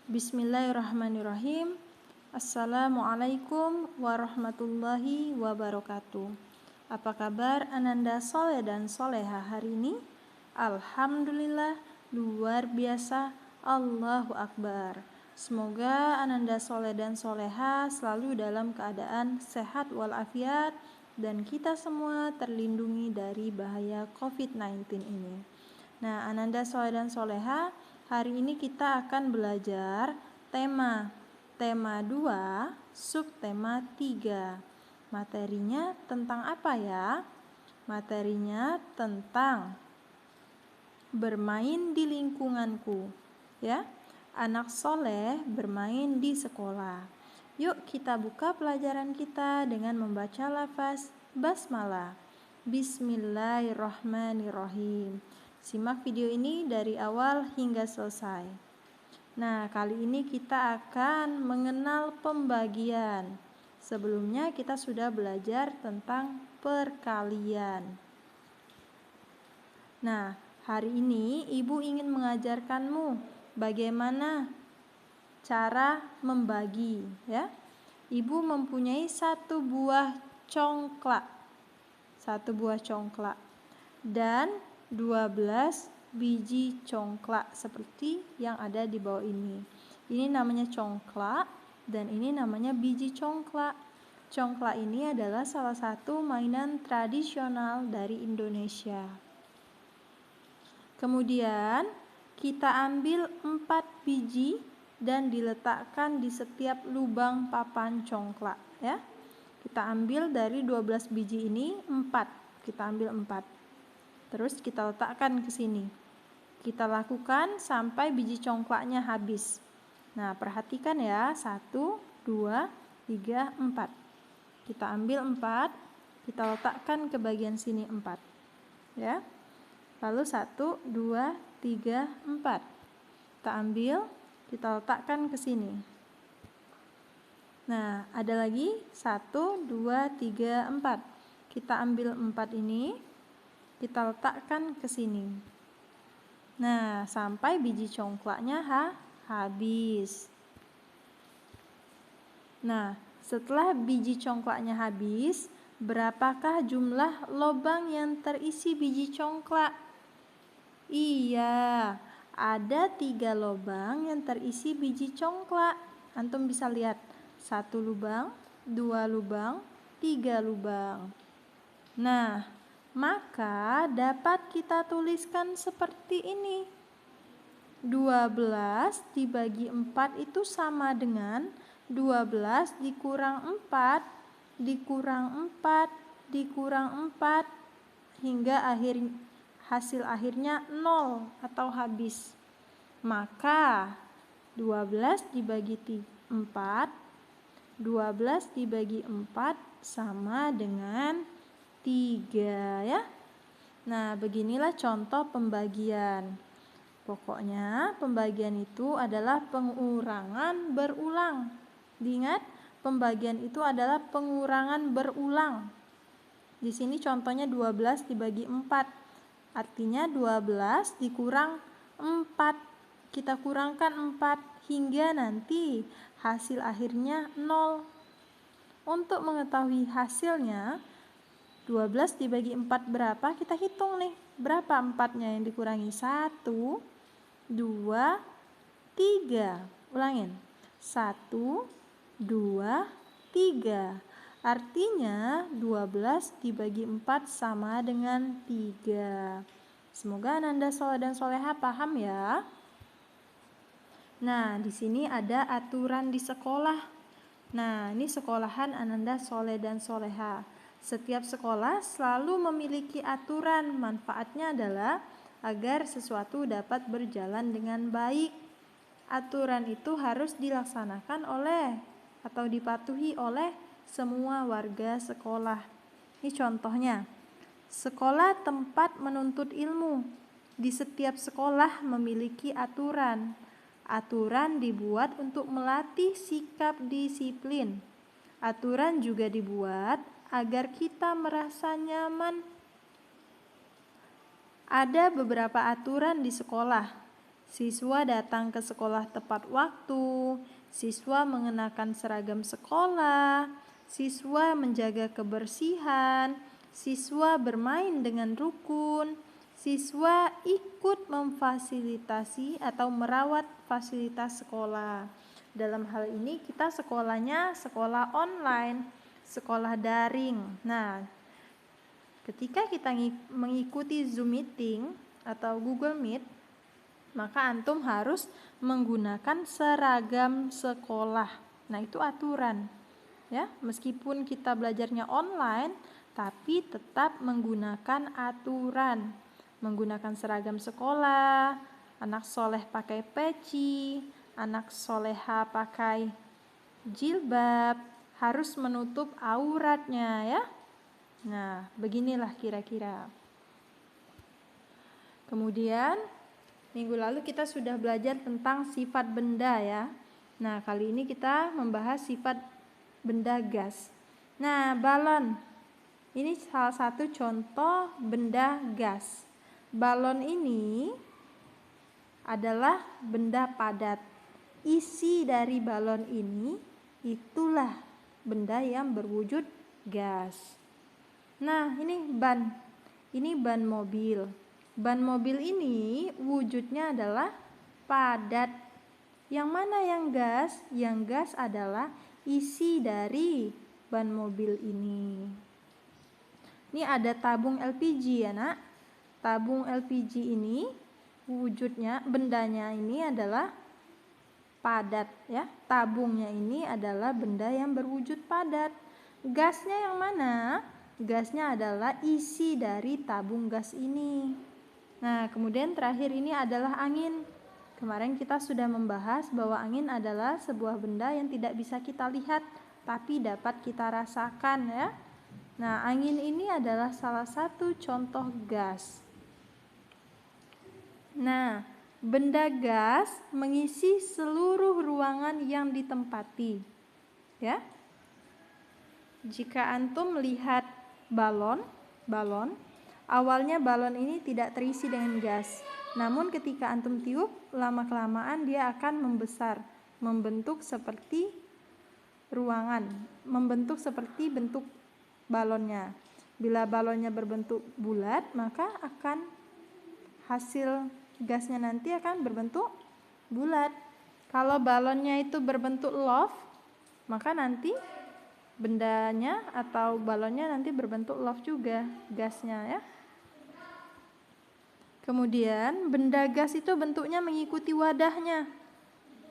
Bismillahirrahmanirrahim. Assalamualaikum warahmatullahi wabarakatuh. Apa kabar Ananda Soleh dan Soleha hari ini? Alhamdulillah, luar biasa, Allahu Akbar. Semoga Ananda Soleh dan Soleha selalu dalam keadaan sehat walafiat dan kita semua terlindungi dari bahaya COVID-19 ini. Nah, Ananda Soleh dan Soleha, hari ini kita akan belajar tema 2, subtema 3. Materinya tentang apa ya? Materinya tentang bermain di lingkunganku, ya. Anak soleh bermain di sekolah. Yuk kita buka pelajaran kita dengan membaca lafaz basmalah. Bismillahirrahmanirrahim. Simak video ini dari awal hingga selesai. Nah, kali ini kita akan mengenal pembagian. Sebelumnya kita sudah belajar tentang perkalian. Nah, hari ini Ibu ingin mengajarkanmu bagaimana cara membagi, ya. Ibu mempunyai satu buah congklak dan 12 biji congklak seperti yang ada di bawah ini. Ini namanya congklak dan ini namanya biji congklak. Congklak ini adalah salah satu mainan tradisional dari Indonesia. Kemudian kita ambil 4 biji dan diletakkan di setiap lubang papan congklak, ya. Kita ambil dari 12 biji ini 4. Kita ambil 4. Terus kita letakkan ke sini. Kita lakukan sampai biji congklaknya habis. Nah, perhatikan ya. 1, 2, 3, 4. Kita ambil 4. Kita letakkan ke bagian sini 4. Ya. Lalu 1, 2, 3, 4. Kita ambil. Kita letakkan ke sini. Nah, ada lagi. 1, 2, 3, 4. Kita ambil 4 ini. Kita letakkan ke sini. Nah, sampai biji congklaknya habis. Nah, setelah biji congklaknya habis, berapakah jumlah lubang yang terisi biji congklak? Iya, ada 3 lubang yang terisi biji congklak. Antum bisa lihat, 1 lubang, 2 lubang, 3 lubang. Nah, maka dapat kita tuliskan seperti ini. 12 dibagi 4 itu sama dengan 12 dikurang 4, dikurang 4, dikurang 4, hingga hasil akhirnya 0 atau habis. Maka 12 dibagi 4, 12 dibagi 4 sama dengan 3, ya. Nah, beginilah contoh pembagian. Pokoknya pembagian itu adalah pengurangan berulang. Diingat, pembagian itu adalah pengurangan berulang. Di sini contohnya 12 dibagi 4. Artinya 12 dikurang 4. Kita kurangkan 4 hingga nanti hasil akhirnya 0. Untuk mengetahui hasilnya, 12 dibagi 4 berapa? Kita hitung nih. Berapa 4-nya yang dikurangi? 1, 2, 3. Ulangin. 1, 2, 3. Artinya 12 dibagi 4 sama dengan 3. Semoga Ananda Soleh dan Soleha paham ya. Nah, di sini ada aturan di sekolah. Nah, ini sekolahan Ananda Soleh dan Soleha. Setiap sekolah selalu memiliki aturan. Manfaatnya adalah agar sesuatu dapat berjalan dengan baik. Aturan itu harus dilaksanakan oleh atau dipatuhi oleh semua warga sekolah. Ini contohnya. Sekolah tempat menuntut ilmu. Di setiap sekolah memiliki aturan. Aturan dibuat untuk melatih sikap disiplin. Aturan juga dibuat agar kita merasa nyaman. Ada beberapa aturan di sekolah. Siswa datang ke sekolah tepat waktu, siswa mengenakan seragam sekolah, siswa menjaga kebersihan, siswa bermain dengan rukun, siswa ikut memfasilitasi atau merawat fasilitas sekolah. Dalam hal ini kita sekolahnya sekolah online, sekolah daring. Nah, ketika kita mengikuti Zoom meeting atau Google Meet, maka antum harus menggunakan seragam sekolah. Nah, itu aturan. Ya, meskipun kita belajarnya online, tapi tetap menggunakan aturan. Menggunakan seragam sekolah, anak soleh pakai peci, anak soleha pakai jilbab, harus menutup auratnya ya. Nah, beginilah kira-kira. Kemudian minggu lalu kita sudah belajar tentang sifat benda ya. Nah, kali ini kita membahas sifat benda gas. Nah, balon. Ini salah satu contoh benda gas. Balon ini adalah benda padat. Isi dari balon ini itulah benda yang berwujud gas. Nah, ini ban. Ini ban mobil. Ban mobil ini wujudnya adalah padat. Yang mana yang gas? Yang gas adalah isi dari ban mobil ini. Ini ada tabung LPG ya nak. Tabung LPG ini wujudnya, bendanya ini adalah padat ya. Tabungnya ini adalah benda yang berwujud padat. Gasnya yang mana? Gasnya adalah isi dari tabung gas ini. Nah, kemudian terakhir ini adalah angin. Kemarin kita sudah membahas bahwa angin adalah sebuah benda yang tidak bisa kita lihat, tapi dapat kita rasakan ya. Nah, angin ini adalah salah satu contoh gas. Nah, benda gas mengisi seluruh ruangan yang ditempati. Ya. Jika antum melihat balon, awalnya balon ini tidak terisi dengan gas. Namun ketika antum tiup, lama-kelamaan dia akan membesar, membentuk seperti ruangan, membentuk seperti bentuk balonnya. Bila balonnya berbentuk bulat, maka akan hasil gasnya nanti akan berbentuk bulat. Kalau balonnya itu berbentuk love, maka nanti bendanya atau balonnya nanti berbentuk love juga gasnya ya. Kemudian benda gas itu bentuknya mengikuti wadahnya.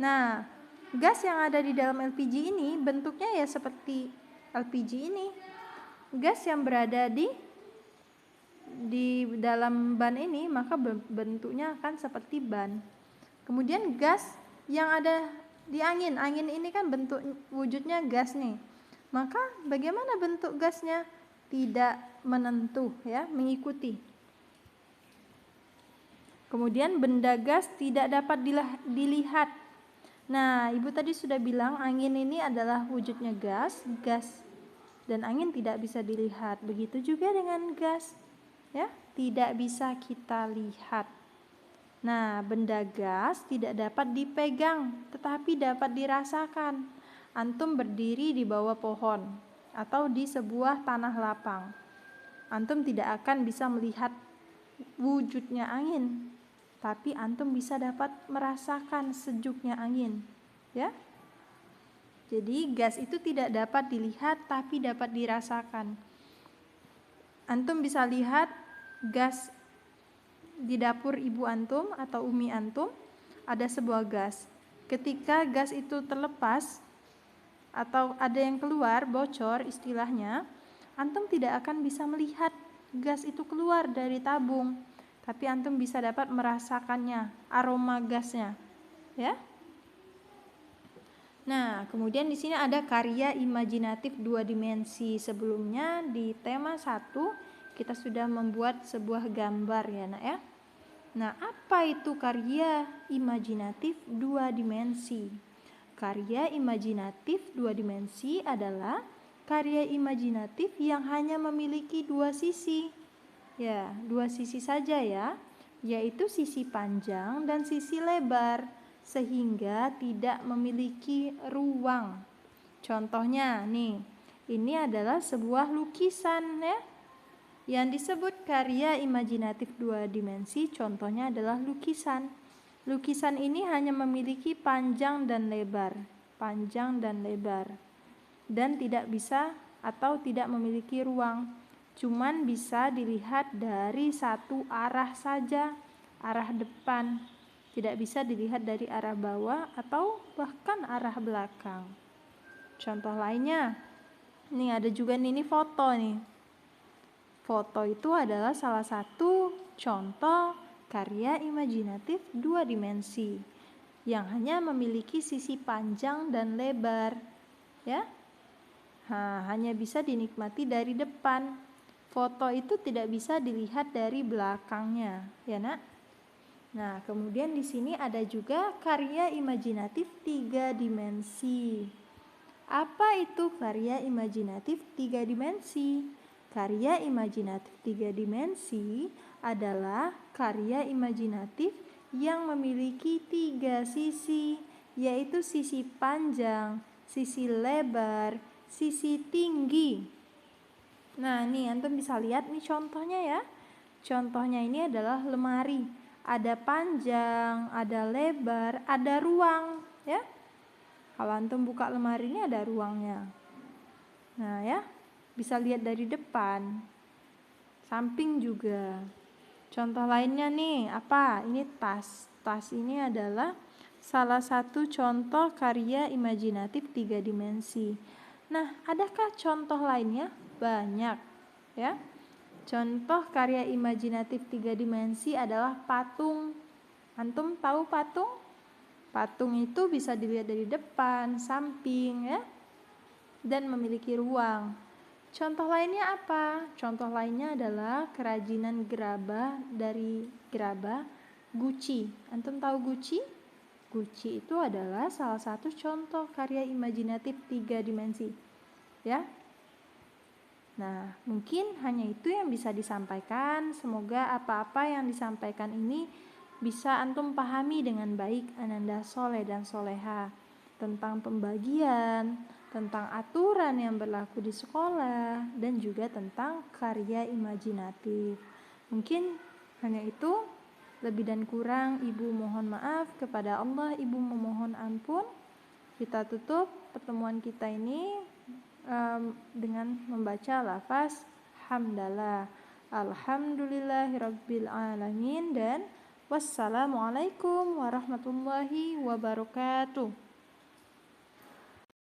Nah, gas yang ada di dalam LPG ini bentuknya ya seperti LPG ini. Gas yang berada di dalam ban ini maka bentuknya akan seperti ban. Kemudian gas yang ada di angin ini kan bentuk wujudnya gas nih. Maka bagaimana bentuk gasnya? Tidak menentu ya, mengikuti. Kemudian benda gas tidak dapat dilihat. Nah, Ibu tadi sudah bilang angin ini adalah wujudnya gas dan angin tidak bisa dilihat. Begitu juga dengan gas. Ya, tidak bisa kita lihat. Nah, benda gas tidak dapat dipegang, tetapi dapat dirasakan. Antum berdiri di bawah pohon atau di sebuah tanah lapang. Antum tidak akan bisa melihat wujudnya angin, tapi antum bisa dapat merasakan sejuknya angin, ya. Jadi gas itu tidak dapat dilihat tapi dapat dirasakan. Antum bisa lihat gas di dapur ibu antum atau umi antum, ada sebuah gas. Ketika gas itu terlepas atau ada yang keluar, bocor istilahnya, antum tidak akan bisa melihat gas itu keluar dari tabung, tapi antum bisa dapat merasakannya, aroma gasnya, ya. Nah, kemudian di sini ada karya imajinatif 2 dimensi. Sebelumnya di tema 1 kita sudah membuat sebuah gambar ya, Nak ya. Nah, apa itu karya imajinatif 2 dimensi? Karya imajinatif 2 dimensi adalah karya imajinatif yang hanya memiliki 2 sisi. Ya, 2 sisi saja ya. yaitu sisi panjang dan sisi lebar, sehingga tidak memiliki ruang. Contohnya nih, ini adalah sebuah lukisan ya, yang disebut karya imajinatif 2 dimensi. Contohnya adalah lukisan. Lukisan ini hanya memiliki panjang dan lebar, dan tidak bisa atau tidak memiliki ruang. Cuman bisa dilihat dari satu arah saja, arah depan. Tidak bisa dilihat dari arah bawah atau bahkan arah belakang. Contoh lainnya, nih ada juga ini foto nih. Foto itu adalah salah satu contoh karya imajinatif 2 dimensi yang hanya memiliki sisi panjang dan lebar, ya. Hanya bisa dinikmati dari depan. Foto itu tidak bisa dilihat dari belakangnya, ya nak. Nah, kemudian di sini ada juga karya imajinatif 3 dimensi. Apa itu karya imajinatif 3 dimensi? Karya imajinatif 3 dimensi adalah karya imajinatif yang memiliki 3 sisi, yaitu sisi panjang, sisi lebar, sisi tinggi. Nah, nih antum bisa lihat nih contohnya ya. Contohnya ini adalah lemari. Ada panjang, ada lebar, ada ruang, ya. Kalau antum buka lemari ini ada ruangnya. Nah ya, bisa lihat dari depan, samping juga. Contoh lainnya nih, apa? Ini tas. Tas ini adalah salah satu contoh karya imajinatif 3 dimensi. Nah, adakah contoh lainnya? Banyak, ya. Contoh karya imajinatif 3 dimensi adalah patung. Antum tahu patung? Patung itu bisa dilihat dari depan, samping ya, dan memiliki ruang. Contoh lainnya apa? Contoh lainnya adalah kerajinan gerabah dari gerabah Gucci. Antum tahu Gucci? Gucci itu adalah salah satu contoh karya imajinatif 3 dimensi. Ya. Nah, mungkin hanya itu yang bisa disampaikan. Semoga apa-apa yang disampaikan ini bisa antum pahami dengan baik Ananda Soleh dan Soleha, tentang pembagian, tentang aturan yang berlaku di sekolah, dan juga tentang karya imajinatif. Mungkin hanya itu, lebih dan kurang Ibu mohon maaf, kepada Allah Ibu memohon ampun. Kita tutup pertemuan kita ini dengan membaca lafaz hamdalah, alhamdulillahirabbil alamin, dan wassalamualaikum warahmatullahi wabarakatuh.